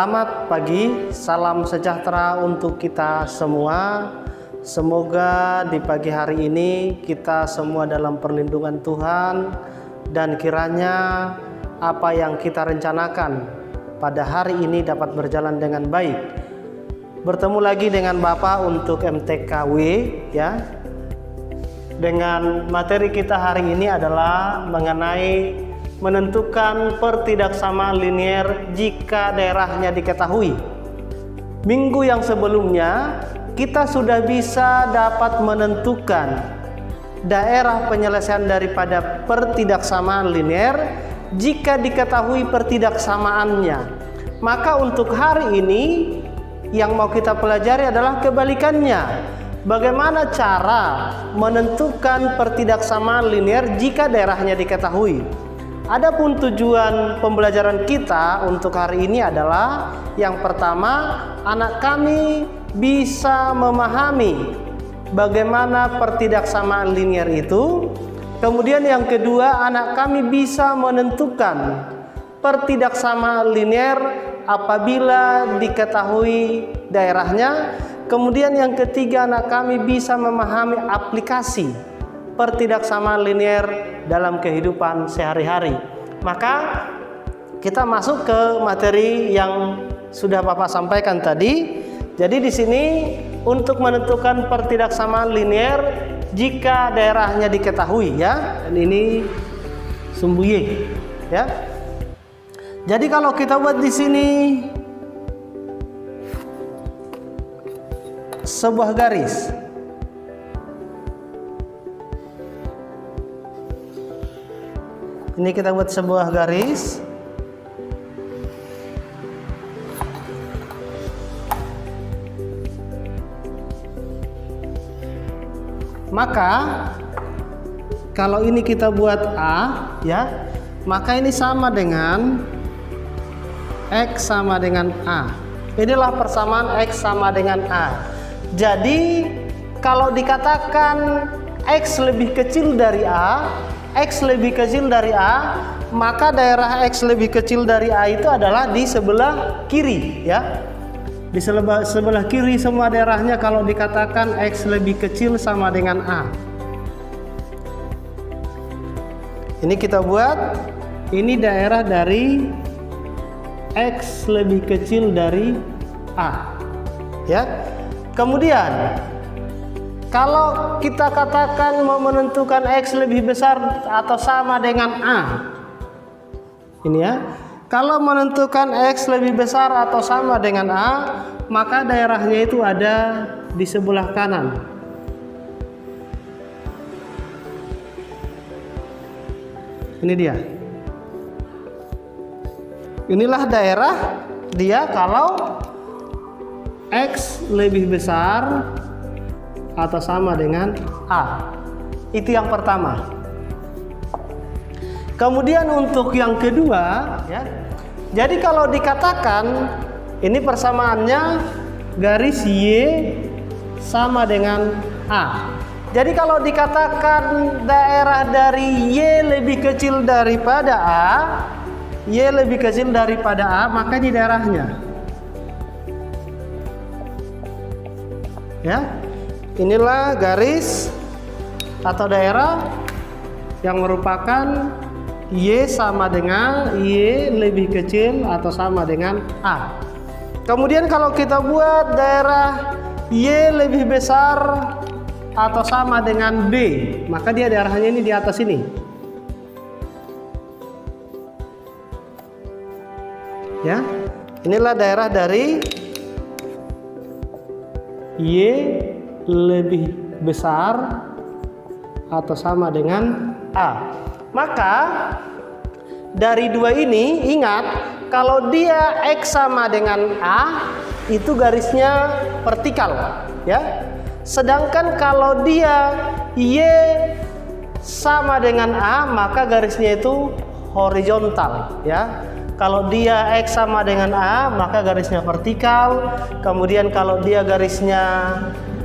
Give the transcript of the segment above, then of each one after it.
Selamat pagi, salam sejahtera untuk kita semua. Semoga di pagi hari ini kita semua dalam perlindungan Tuhan, dan kiranya apa yang kita rencanakan pada hari ini dapat berjalan dengan baik. Bertemu lagi dengan Bapak untuk MTKW ya. Dengan materi kita hari ini adalah mengenai menentukan pertidaksamaan linier jika daerahnya diketahui. Minggu yang sebelumnya kita sudah bisa dapat menentukan daerah penyelesaian daripada pertidaksamaan linier jika diketahui pertidaksamaannya. Maka untuk hari ini yang mau kita pelajari adalah kebalikannya. Bagaimana cara menentukan pertidaksamaan linier jika daerahnya diketahui? Adapun tujuan pembelajaran kita untuk hari ini adalah yang pertama, anak kami bisa memahami bagaimana pertidaksamaan linier itu. Kemudian yang kedua, anak kami bisa menentukan pertidaksamaan linier apabila diketahui daerahnya. Kemudian yang ketiga, anak kami bisa memahami aplikasi pertidaksamaan linier dalam kehidupan sehari-hari. Maka kita masuk ke materi yang sudah Bapak sampaikan tadi. Jadi di sini untuk menentukan pertidaksamaan linier jika daerahnya diketahui ya. Dan ini sumbu Y ya. Jadi kalau kita buat di sini sebuah garis. Ini kita buat sebuah garis. Maka kalau ini kita buat A ya, maka ini sama dengan X sama dengan A. Inilah persamaan X sama dengan A. Jadi kalau dikatakan X lebih kecil dari A, X lebih kecil dari A, maka daerah X lebih kecil dari A itu adalah di sebelah kiri ya. Di sebelah kiri semua daerahnya kalau dikatakan X lebih kecil sama dengan A. Ini kita buat, ini daerah dari X lebih kecil dari A ya. Kemudian kalau kita katakan mau menentukan X lebih besar atau sama dengan A, ini ya, kalau menentukan X lebih besar atau sama dengan A, maka daerahnya itu ada di sebelah kanan. Ini dia. Inilah daerah dia kalau X lebih besar atau sama dengan A. Itu yang pertama. Kemudian untuk yang kedua ya, jadi kalau dikatakan ini persamaannya garis Y sama dengan A. Jadi kalau dikatakan daerah dari Y lebih kecil daripada A, Y lebih kecil daripada A, maka ini daerahnya ya. Inilah garis atau daerah yang merupakan Y sama dengan Y lebih kecil atau sama dengan A. Kemudian kalau kita buat daerah Y lebih besar atau sama dengan B, maka dia daerahnya ini di atas ini. Ya. Inilah daerah dari Y lebih besar atau sama dengan A. Maka dari dua ini ingat, kalau dia X sama dengan A itu garisnya vertikal ya. Sedangkan kalau dia Y sama dengan A, maka garisnya itu horizontal ya. Kalau dia X sama dengan A, maka garisnya vertikal. Kemudian kalau dia garisnya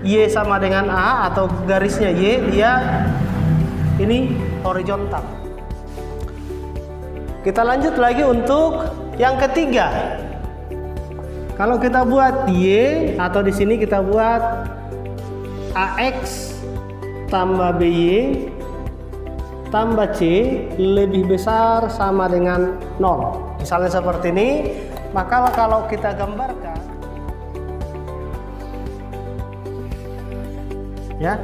Y sama dengan A atau garisnya Y, dia ini horizontal. Kita lanjut lagi untuk yang ketiga. Kalau kita buat Y atau di sini kita buat AX tambah BY tambah C lebih besar sama dengan 0. Misalnya seperti ini, maka kalau kita gambarkan ya,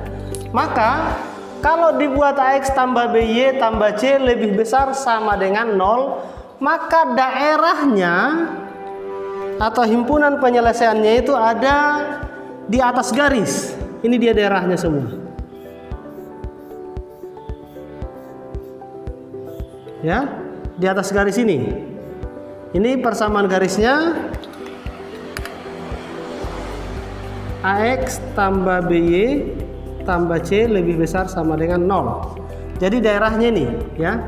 maka kalau dibuat AX tambah BY tambah C lebih besar sama dengan 0, maka daerahnya atau himpunan penyelesaiannya itu ada di atas garis. Ini dia daerahnya semua. Ya, di atas garis ini. Ini persamaan garisnya AX tambah BY tambah C lebih besar sama dengan 0. Jadi daerahnya ini ya.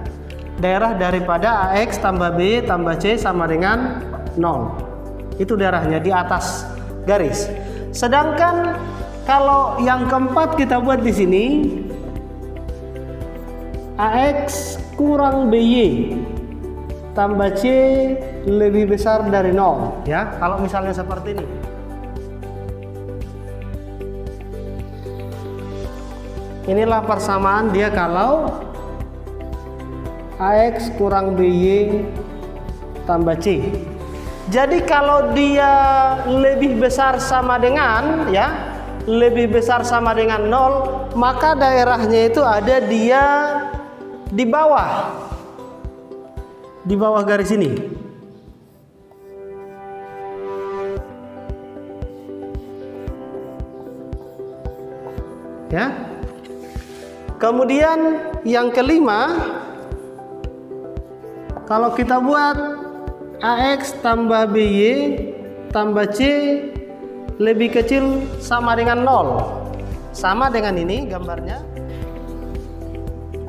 Daerah daripada AX tambah BY tambah C sama dengan 0. Itu daerahnya di atas garis. Sedangkan kalau yang keempat kita buat di sini AX kurang BY tambah C lebih besar dari 0 ya. Kalau misalnya seperti ini. Inilah persamaan dia kalau AX kurang BY tambah C. Jadi kalau dia lebih besar sama dengan ya, lebih besar sama dengan 0, maka daerahnya itu ada dia di bawah garis ini. Ya. Kemudian yang kelima, kalau kita buat AX tambah BY tambah C lebih kecil sama dengan 0. Sama dengan ini gambarnya.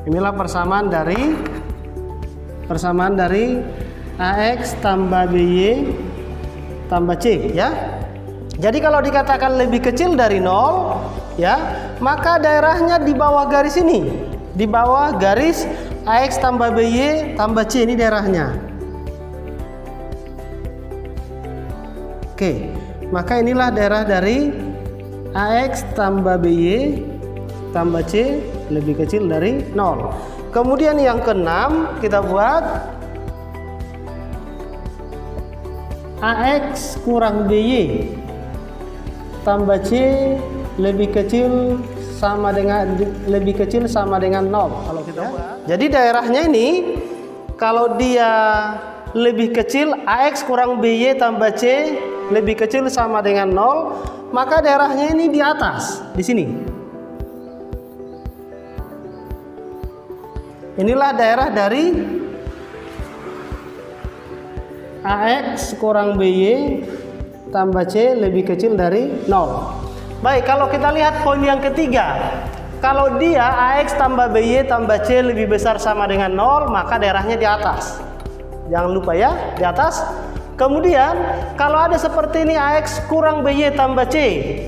Inilah persamaan dari AX tambah BY tambah C ya. Jadi kalau dikatakan lebih kecil dari 0 ya, maka daerahnya di bawah garis ini. Di bawah garis AX tambah BY tambah C, ini daerahnya. Oke, maka inilah daerah dari AX tambah BY tambah C lebih kecil dari 0. Kemudian yang keenam kita buat AX kurang BY tambah C lebih kecil sama dengan 0. Kalau kita buat. Jadi daerahnya ini kalau dia lebih kecil, AX kurang BY tambah C lebih kecil sama dengan 0, maka daerahnya ini di atas, di sini. Inilah daerah dari AX kurang BY tambah C lebih kecil dari 0. Baik, kalau kita lihat poin yang ketiga, kalau dia AX tambah BY tambah C lebih besar sama dengan 0, maka daerahnya di atas. Jangan lupa ya, di atas. Kemudian kalau ada seperti ini AX kurang BY tambah C,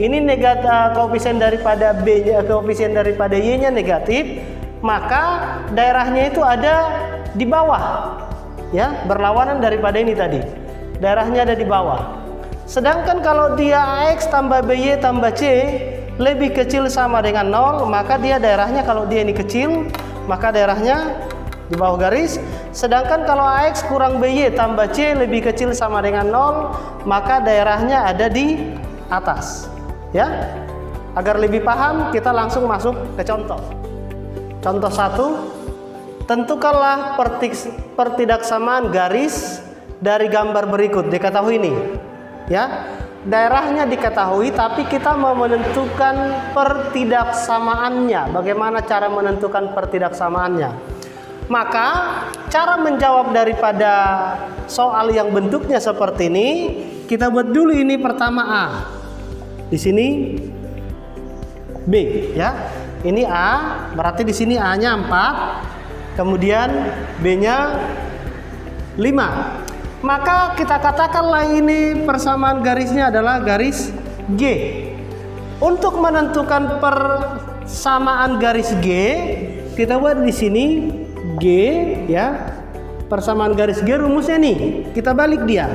ini negatif, koefisien daripada Y-nya negatif, maka daerahnya itu ada di bawah, ya, berlawanan daripada ini tadi. Daerahnya ada di bawah. Sedangkan kalau dia AX tambah BY tambah C lebih kecil sama dengan 0, maka dia daerahnya, kalau dia ini kecil, maka daerahnya di bawah garis. Sedangkan kalau AX kurang BY tambah C lebih kecil sama dengan 0, maka daerahnya ada di atas. Ya, agar lebih paham kita langsung masuk ke contoh. Contoh 1, tentukanlah pertidaksamaan garis dari gambar berikut. Diketahui ini, ya, daerahnya diketahui, tapi kita mau menentukan pertidaksamaannya. Bagaimana cara menentukan pertidaksamaannya? Maka cara menjawab daripada soal yang bentuknya seperti ini, kita buat dulu ini pertama A. Di sini B, ya. Ini A, berarti di sini A-nya 4, kemudian B-nya 5. Maka kita katakanlah ini persamaan garisnya adalah garis G. Untuk menentukan persamaan garis G, kita buat di sini G, ya. Persamaan garis G rumusnya nih, kita balik dia.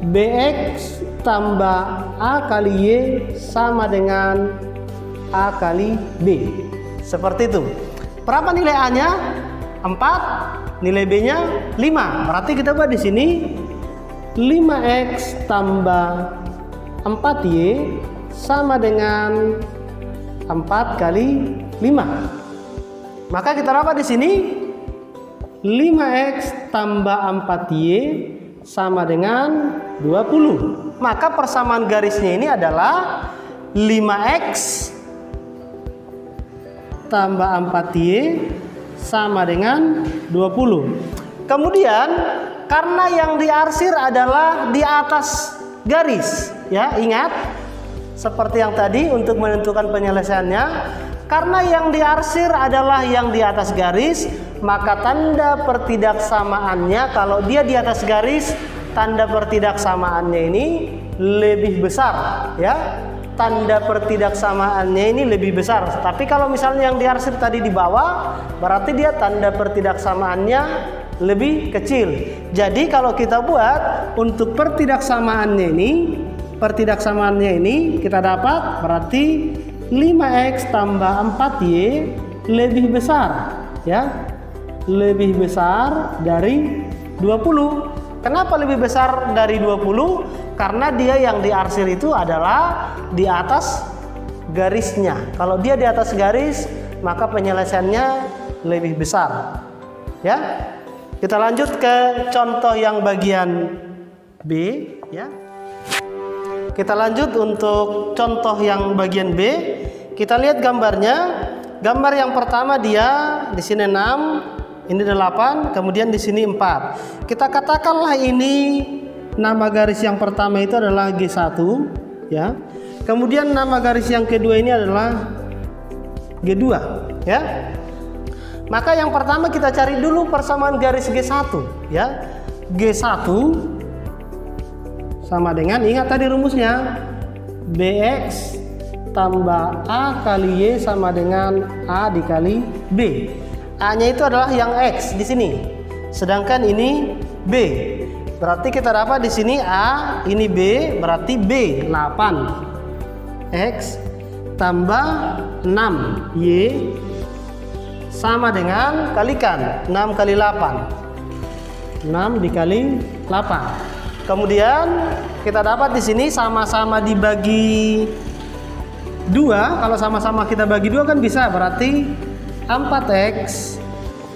BX tambah A kali Y sama dengan A kali B. Seperti itu. Berapa nilai A-nya? 4, nilai B-nya 5. Berarti kita buat di sini 5X tambah 4Y sama dengan 4 kali 5. Maka kita dapat di sini 5X tambah 4Y sama dengan 20. Maka persamaan garisnya ini adalah 5X tambah 4Y sama dengan 20. Kemudian karena yang diarsir adalah di atas garis, ya, ingat seperti yang tadi untuk menentukan penyelesaiannya, karena yang diarsir adalah yang di atas garis, maka tanda pertidaksamaannya kalau dia di atas garis, tanda pertidaksamaannya ini lebih besar, ya. Tanda pertidaksamaannya ini lebih besar. Tapi kalau misalnya yang diarsir tadi di bawah, berarti dia tanda pertidaksamaannya lebih kecil. Jadi kalau kita buat untuk pertidaksamaannya ini kita dapat berarti 5X tambah 4Y lebih besar, ya. Lebih besar dari 20. Kenapa lebih besar dari 20? Karena dia yang diarsir itu adalah di atas garisnya. Kalau dia di atas garis, maka penyelesaiannya lebih besar. Ya. Kita lanjut ke contoh yang bagian B, ya. Kita lanjut untuk contoh yang bagian B. Kita lihat gambarnya. Gambar yang pertama dia di sini 6, ini 8, kemudian di sini 4. Kita katakanlah ini nama garis yang pertama itu adalah G1, ya. Kemudian nama garis yang kedua ini adalah G2, ya. Maka yang pertama kita cari dulu persamaan garis G1, ya. G1 sama dengan, ingat tadi rumusnya, BX tambah A kali Y sama dengan A dikali B. A-nya itu adalah yang X di sini, sedangkan ini B. Berarti kita dapat di sini A, ini B, berarti B 8 X tambah 6 Y sama dengan kalikan 6 kali 8, 6 dikali 8. Kemudian kita dapat di sini sama-sama dibagi 2. Kalau sama-sama kita bagi 2 kan bisa, berarti 4X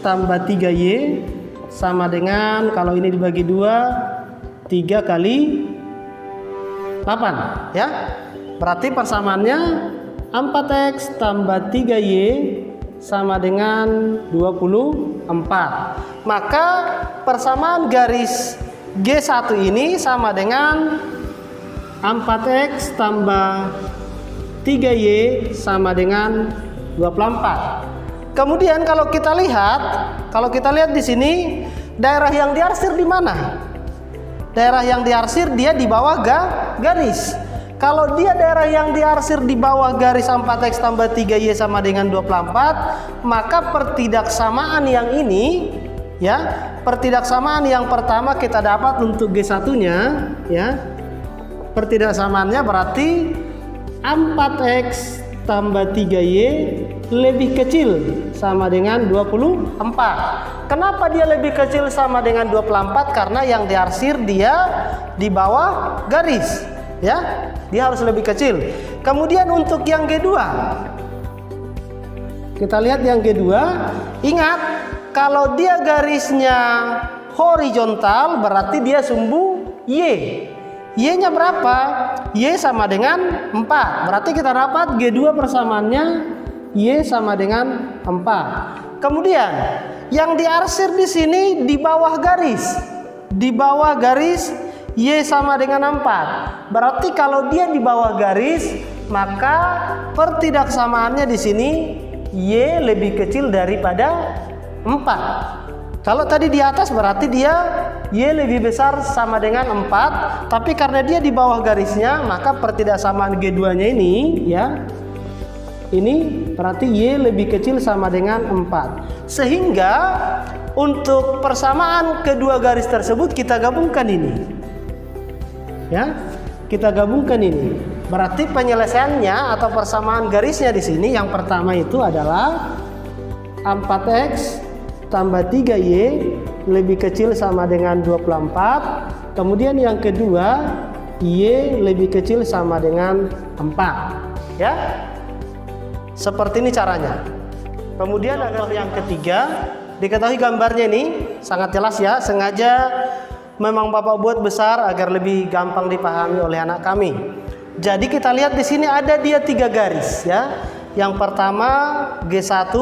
tambah 3Y sama dengan, kalau ini dibagi 2, 3 kali 8, ya. Berarti persamaannya 4X tambah 3Y sama dengan 24. Maka persamaan garis G1 ini sama dengan 4X tambah 3Y sama dengan 24. Kemudian kalau kita lihat di sini daerah yang diarsir di mana? Daerah yang diarsir dia di bawah garis. Kalau dia daerah yang diarsir di bawah garis 4X tambah 3Y sama dengan 24, maka pertidaksamaan yang ini, ya, pertidaksamaan yang pertama kita dapat untuk G1-nya, ya. Pertidaksamaannya berarti 4X tambah 3Y lebih kecil sama dengan 24. Kenapa dia lebih kecil sama dengan 24? Karena yang diarsir dia di bawah garis, ya. Dia harus lebih kecil. Kemudian untuk yang G2, kita lihat yang G2. Ingat, kalau dia garisnya horizontal berarti dia sumbu Y. Y-nya berapa? Y sama dengan 4. Berarti kita dapat G2 persamaannya Y sama dengan 4. Kemudian yang diarsir di sini di bawah garis. Di bawah garis Y sama dengan 4. Berarti kalau dia di bawah garis, maka pertidaksamaannya di sini Y lebih kecil daripada 4. Kalau tadi di atas berarti dia Y lebih besar sama dengan 4, tapi karena dia di bawah garisnya, maka pertidaksamaan G2-nya ini, ya, ini berarti Y lebih kecil sama dengan 4. Sehingga untuk persamaan kedua garis tersebut kita gabungkan ini. Ya, kita gabungkan ini. Berarti penyelesaiannya atau persamaan garisnya di sini yang pertama itu adalah 4x tambah 3y lebih kecil sama dengan 24. Kemudian yang kedua, y lebih kecil sama dengan 4. Ya, seperti ini caranya. Kemudian ada yang ketiga, diketahui gambarnya ini sangat jelas ya, sengaja memang Bapak buat besar agar lebih gampang dipahami oleh anak kami. Jadi kita lihat di sini ada dia 3 garis ya. Yang pertama G1,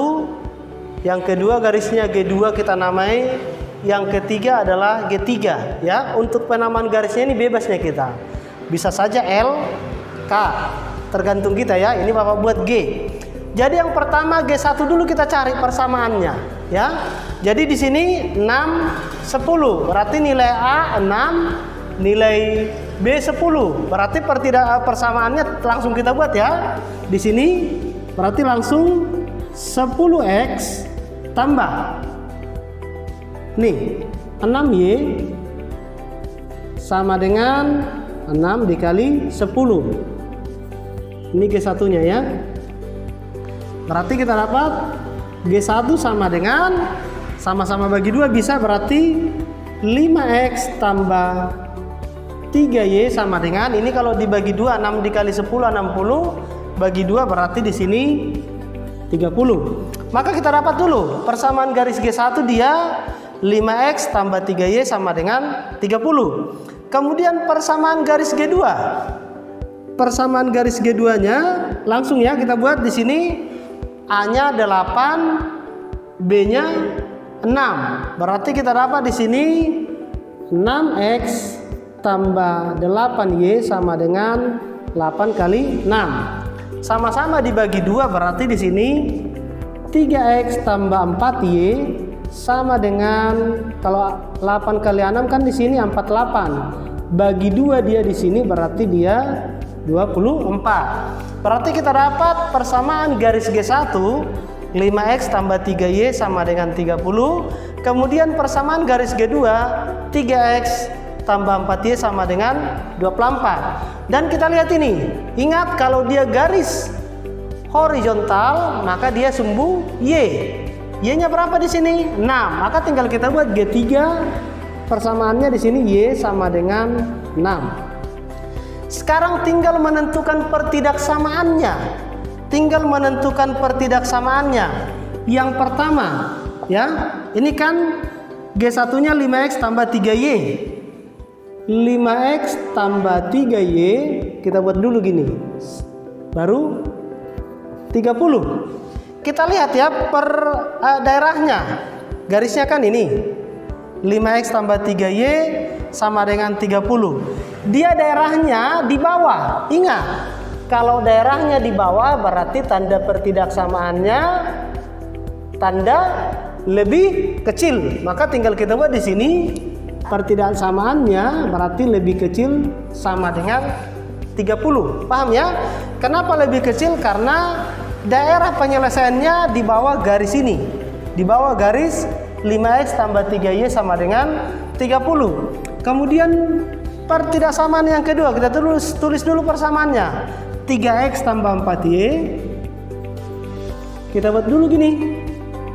yang kedua garisnya G2 kita namai, yang ketiga adalah G3 ya. Untuk penamaan garisnya ini bebasnya kita. Bisa saja L, K, tergantung kita ya. Ini Bapak buat G. Jadi yang pertama G1 dulu kita cari persamaannya ya. Jadi di sini 6 10. Berarti nilai A 6, nilai B 10. Berarti persamaannya langsung kita buat ya. Di sini berarti langsung 10x tambah nih 6y sama dengan 6 dikali 10. Ini G1-nya ya. Berarti kita dapat G1 sama dengan sama-sama bagi 2 bisa, berarti 5x tambah 3y sama dengan ini kalau dibagi 2 6 dikali 10 60, bagi 2 berarti di sini 30. Maka kita dapat dulu persamaan garis G1 dia 5x tambah 3y sama dengan 30. Kemudian persamaan garis G2. Persamaan garis G2-nya langsung ya kita buat di sini. A-nya 8, B-nya 6. Berarti kita dapat di sini 6x tambah 8y sama dengan 8 kali 6. Sama-sama dibagi 2 berarti di sini 3x tambah 4y sama dengan, kalau 8 kali 6 kan di sini 48. Bagi 2 dia di sini berarti dia 24. Berarti kita dapat persamaan garis G1 5x tambah 3y sama dengan 30. Kemudian persamaan garis G2 3x tambah 4y sama dengan 24. Dan kita lihat ini, ingat kalau dia garis horizontal maka dia sumbu y. Y-nya berapa di sini? 6. Maka tinggal kita buat G3, persamaannya di sini y sama dengan 6. Sekarang tinggal menentukan pertidaksamaannya. Yang pertama, ya, ini kan G1-nya 5x tambah 3y. 5x tambah 3y, kita buat dulu gini. Baru 30. Kita lihat ya daerahnya. Garisnya kan ini. 5x tambah 3y sama dengan 30. Dia daerahnya di bawah. Ingat, kalau daerahnya di bawah berarti tanda pertidaksamaannya tanda lebih kecil. Maka tinggal kita buat di sini pertidaksamaannya berarti lebih kecil sama dengan 30. Paham ya? Kenapa lebih kecil? Karena daerah penyelesaiannya di bawah garis ini. Di bawah garis 5x tambah 3y sama dengan 30. Kemudian pertidaksamaan yang kedua, kita tulis dulu persamaannya. 3x tambah 4y, kita buat dulu gini,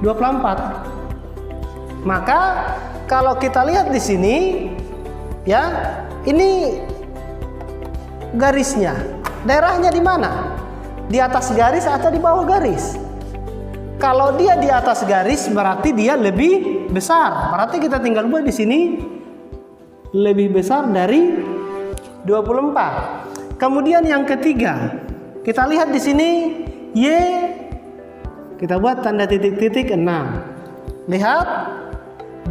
24. Maka kalau kita lihat di sini ya, ini garisnya. Daerahnya di mana? Di atas garis atau di bawah garis? Kalau dia di atas garis berarti dia lebih besar. Berarti kita tinggal buat di sini lebih besar dari 24. Kemudian yang ketiga, kita lihat di sini y, kita buat tanda titik-titik 6. Lihat,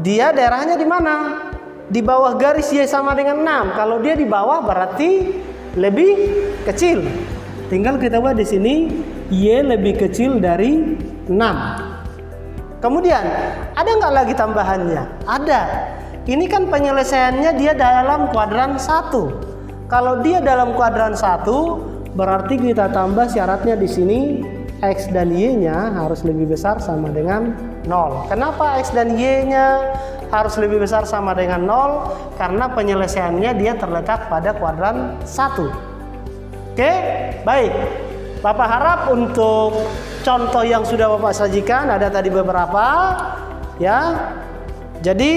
dia daerahnya di mana? Di bawah garis y sama dengan 6. Kalau dia di bawah berarti lebih kecil. Tinggal kita buat di sini y lebih kecil dari 6. Kemudian ada nggak lagi tambahannya? Ada. Ini kan penyelesaiannya dia dalam kuadran 1. Kalau dia dalam kuadran 1 berarti kita tambah syaratnya di sini X dan Y-nya harus lebih besar sama dengan 0. Kenapa X dan Y-nya harus lebih besar sama dengan 0? Karena penyelesaiannya dia terletak pada kuadran 1. Oke, baik. Bapak harap untuk contoh yang sudah Bapak sajikan, ada tadi beberapa ya. Jadi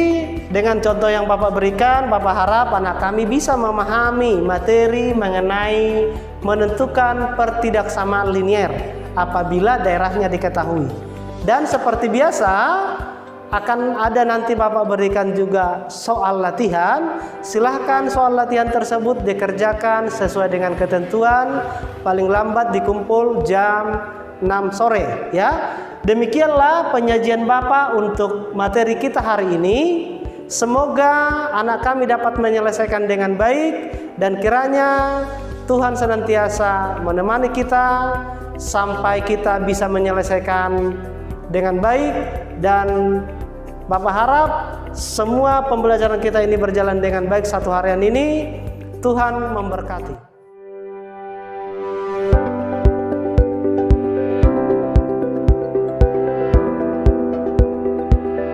dengan contoh yang Bapak berikan, Bapak harap anak kami bisa memahami materi mengenai menentukan pertidaksamaan linier apabila daerahnya diketahui. Dan seperti biasa akan ada nanti Bapak berikan juga soal latihan. Silahkan soal latihan tersebut dikerjakan sesuai dengan ketentuan, paling lambat dikumpul jam 6 sore ya. Demikianlah penyajian Bapak untuk materi kita hari ini. Semoga anak kami dapat menyelesaikan dengan baik dan kiranya Tuhan senantiasa menemani kita sampai kita bisa menyelesaikan dengan baik, dan Bapak harap semua pembelajaran kita ini berjalan dengan baik satu harian ini. Tuhan memberkati.